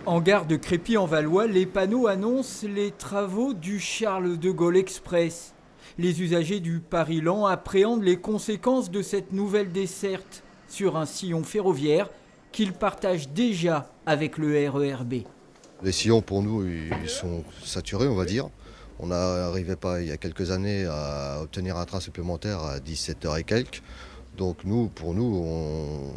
En gare de Crépy-en-Valois, les panneaux annoncent les travaux du Charles de Gaulle Express. Les usagers du Paris-Laon appréhendent les conséquences de cette nouvelle desserte sur un sillon ferroviaire qu'ils partagent déjà avec le RER B. Les sillons pour nous ils sont saturés, on va dire. On n'arrivait pas il y a quelques années à obtenir un train supplémentaire à 17h et quelques. Donc pour nous,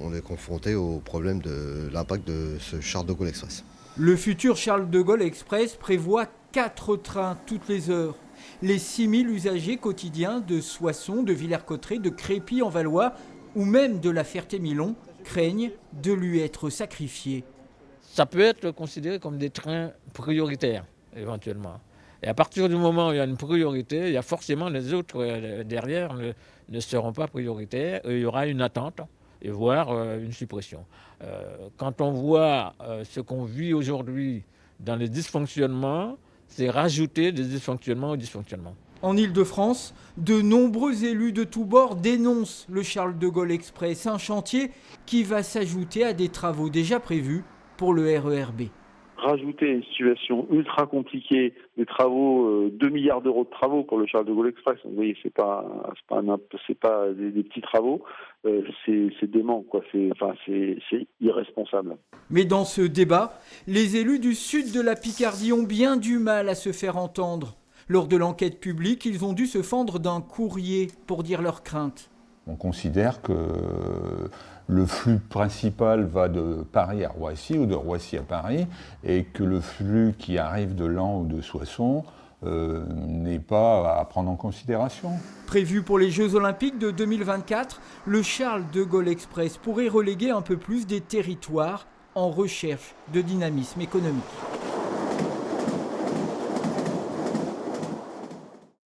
on est confronté au problème de l'impact de ce Charles de Gaulle Express. Le futur Charles de Gaulle Express prévoit 4 trains toutes les heures. Les 6000 usagers quotidiens de Soissons, de Villers-Cotterêts, de Crépy-en-Valois ou même de La Ferté-Milon craignent de lui être sacrifiés. Ça peut être considéré comme des trains prioritaires, éventuellement. Et à partir du moment où il y a une priorité, il y a forcément les autres derrière ne seront pas prioritaires. Et il y aura une attente et voire une suppression. Quand on voit ce qu'on vit aujourd'hui dans les dysfonctionnements, c'est rajouter des dysfonctionnements aux dysfonctionnements. En Île-de-France, de nombreux élus de tous bords dénoncent le Charles de Gaulle Express, un chantier qui va s'ajouter à des travaux déjà prévus pour le RER B. Rajouter une situation ultra compliquée, des travaux, 2 milliards d'euros de travaux pour le Charles de Gaulle Express. Vous voyez, c'est pas des petits travaux, c'est dément, quoi. C'est irresponsable. Mais dans ce débat, les élus du sud de la Picardie ont bien du mal à se faire entendre. Lors de l'enquête publique, ils ont dû se fendre d'un courrier pour dire leurs craintes. On considère que le flux principal va de Paris à Roissy ou de Roissy à Paris et que le flux qui arrive de Laon ou de Soissons n'est pas à prendre en considération. Prévu pour les Jeux Olympiques de 2024, le Charles de Gaulle Express pourrait reléguer un peu plus des territoires en recherche de dynamisme économique.